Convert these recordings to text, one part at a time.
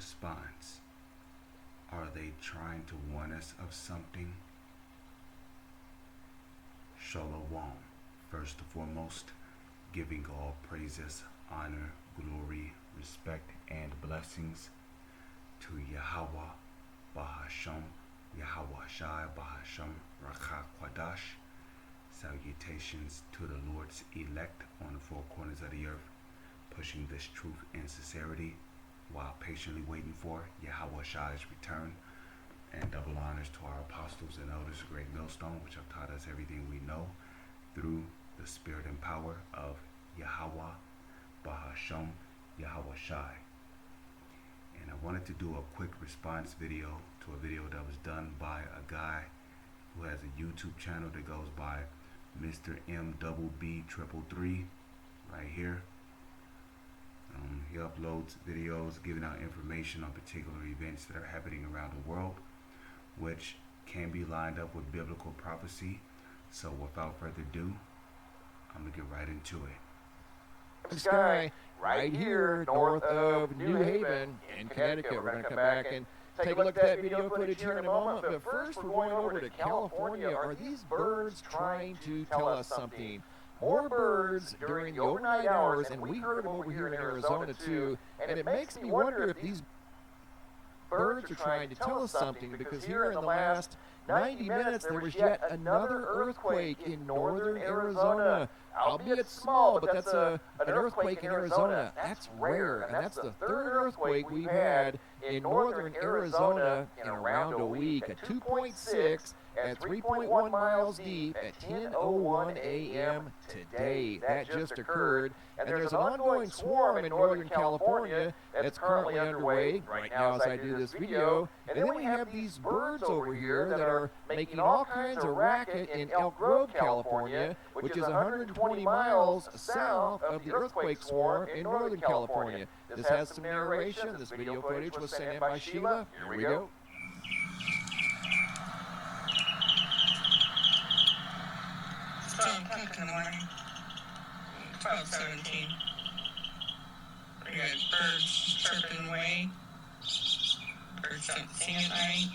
response? Are they trying to warn us of something? Shalom. First and foremost, giving all praises, honor, glory, respect, and blessings to Yahweh, Bahasham, Yahweh Shai, Bahasham, Rakha Kwadash. Salutations to the Lord's elect on the four corners of the earth, pushing this truth and sincerity while patiently waiting for Yahweh Shai's return. And double honors to our apostles and elders of Great Millstone, which have taught us everything we know through the spirit and power of Yahweh, Bahasham, Yahweh Shai. And I wanted to do a quick response video to a video that was done by a guy who has a YouTube channel that goes by Mr. MBB333 right here. He uploads videos giving out information on particular events that are happening around the world, which can be lined up with biblical prophecy. So without further ado, I'm gonna get right into it. Sky, right here north of New Haven in Connecticut. We're going to come back and take a look at that video footage here in a moment. But first, we're going over to California. Are these birds trying to tell us something? More birds during the overnight hours, and we heard them over here in Arizona too. And it makes me wonder if these birds are trying to tell us something, because here in the last 90 minutes there was yet another earthquake in northern Arizona. Albeit small, but that's an earthquake in Arizona. That's rare, and that's the third earthquake we've had in northern Arizona in around a week. A 2.6 at 3.1 miles deep at 10:01 a.m. today. That just occurred. And there's an ongoing swarm in northern California that's currently underway right now as I do this video. And then we have these birds over here that are making all kinds of racket in Elk Grove, California, which is 120 miles south of the earthquake swarm in northern California. This has some narration. This video footage was sent in by Sheila. Here we go. It's 12 o'clock in the morning. 12:17. We got birds chirping away. Birds don't sing at night.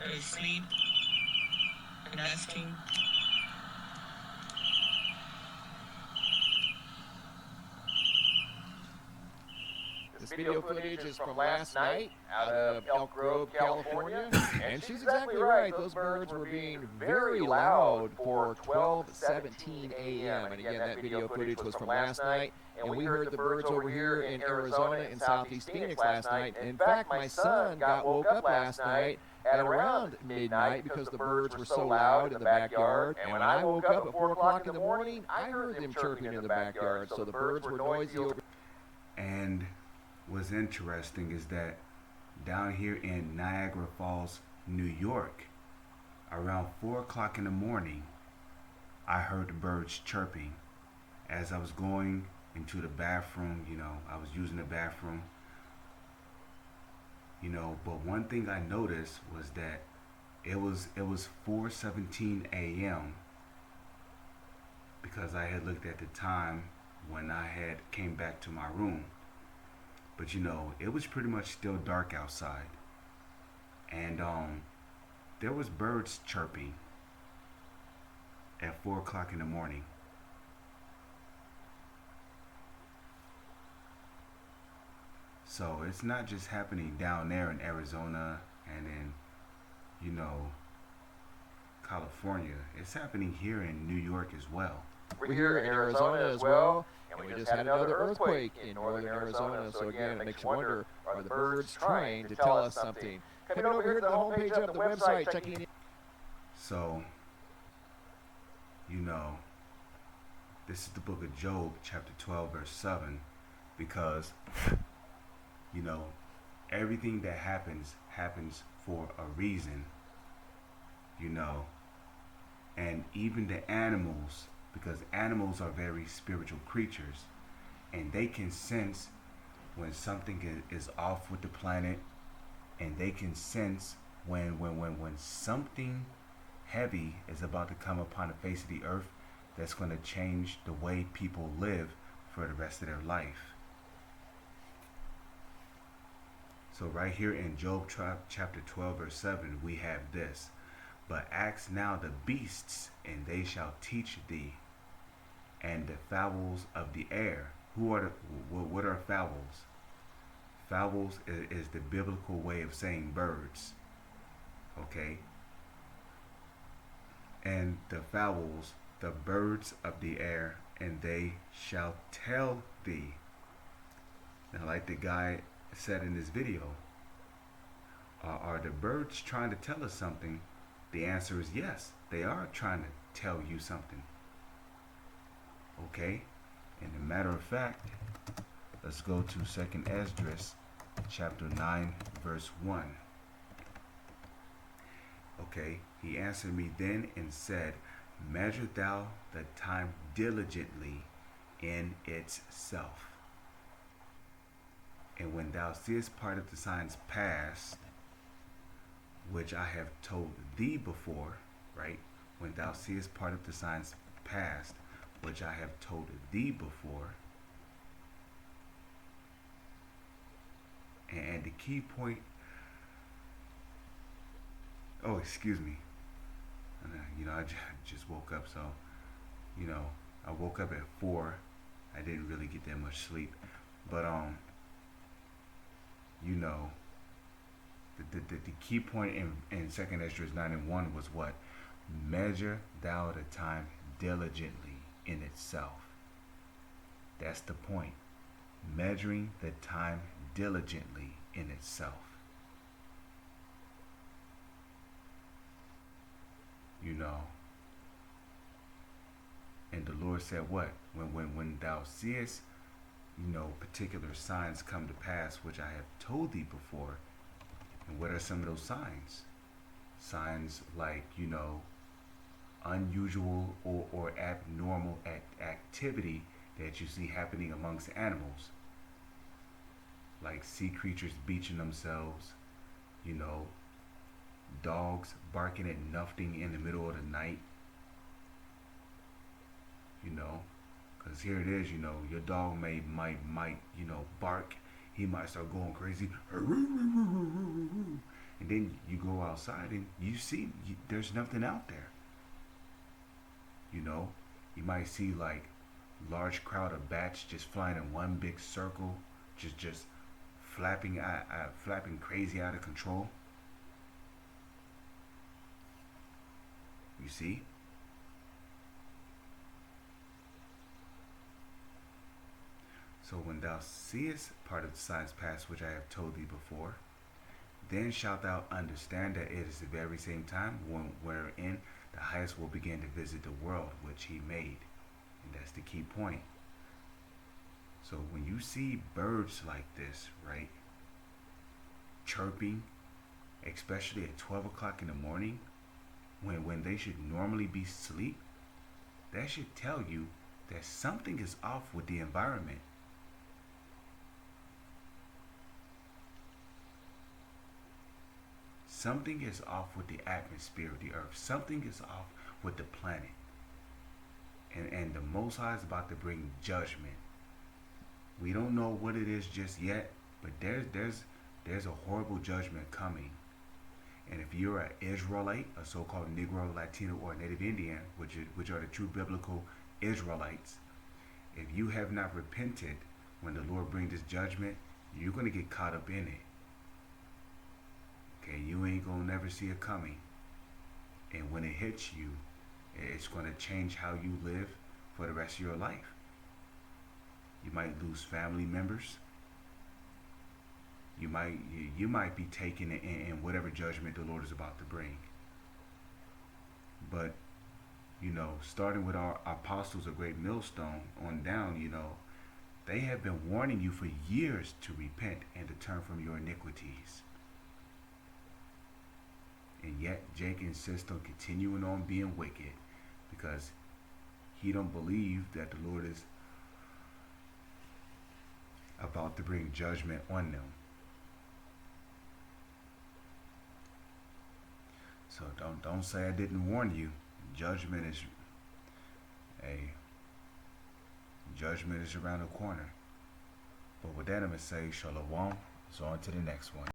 Go to sleep. Nesting. This video footage is from last night out of Elk Grove, California. And she's exactly right. Those birds were being very loud for 12:17 a.m. And again, that video footage was from last night. And we heard the birds over here in Arizona and Southeast Phoenix last night. In fact, my son got woke up last night at around midnight because the birds were so loud in the backyard. And when I woke up at 4 o'clock in the morning, I heard them chirping in the backyard. So the birds were noisy over. And what's interesting is that down here in Niagara Falls, New York, around 4 o'clock in the morning, I heard the birds chirping. As I was going into the bathroom, I was using the bathroom, but one thing I noticed was that it was 4:17 a.m. because I had looked at the time when I had came back to my room. But it was pretty much still dark outside. And there was birds chirping at 4 o'clock in the morning. So it's not just happening down there in Arizona and in, California. It's happening here in New York as well. We're here in Arizona as well. And we just had another earthquake in northern Arizona. So again, it makes you wonder, are the birds trying to tell us something? Coming over here to the homepage of the website, checking in. So, this is the book of Job, chapter 12, verse 7, because, everything that happens for a reason, and even the animals, because animals are very spiritual creatures, and they can sense when something is off with the planet, and they can sense when something heavy is about to come upon the face of the earth that's going to change the way people live for the rest of their life. So right here in Job chapter 12 verse 7 we have this. But ask now the beasts, and they shall teach thee, and the fowls of the air. What are fowls? Fowls is the biblical way of saying birds. Okay? And the fowls, the birds of the air, and they shall tell thee. Now, like the guy said in this video, are the birds trying to tell us something? The answer is yes. They are trying to tell you something. Okay? And a matter of fact, let's go to 2nd Esdras chapter 9 verse 1. Okay, he answered me then and said, measure thou the time diligently in itself. And when thou seest part of the signs past, which I have told thee before, right? When thou seest part of the signs past, which I have told thee before. And the key point, oh, excuse me. I just woke up, so, I woke up at 4. I didn't really get that much sleep. But, the key point in 2nd Esdras 9 and 1 was what? Measure thou the time diligently in itself. That's the point. Measuring the time diligently in itself. And the Lord said what? When thou seest, particular signs come to pass, which I have told thee before. And what are some of those signs? Signs like, unusual or abnormal activity that you see happening amongst animals. Like sea creatures beaching themselves, dogs barking at nothing in the middle of the night. Because here it is, your dog might bark. He might start going crazy. And then you go outside and you see there's nothing out there. You might see like large crowd of bats just flying in one big circle, just flapping crazy out of control. You see? So when thou seest part of the signs past which I have told thee before, then shalt thou understand that it is the very same time wherein the highest will begin to visit the world which he made. And that's the key point. So when you see birds like this, right, chirping, especially at 12 o'clock in the morning, when they should normally be asleep, that should tell you that something is off with the environment. Something is off with the atmosphere of the earth. Something is off with the planet. And the Most High is about to bring judgment. We don't know what it is just yet, but there's a horrible judgment coming. And if you're an Israelite, a so-called Negro, Latino, or Native Indian, which are the true biblical Israelites, if you have not repented when the Lord brings this judgment, you're going to get caught up in it. Okay, you ain't going to never see it coming. And when it hits you, it's going to change how you live for the rest of your life. You might lose family members. You might be taken in whatever judgment the Lord is about to bring. But, starting with our apostles of Great Millstone on down, they have been warning you for years to repent and to turn from your iniquities. And yet Jake insists on continuing on being wicked because he don't believe that the Lord is about to bring judgment on them. So don't say I didn't warn you. Judgment is around the corner. But with that, I'm going to say shalom, So on to the next one.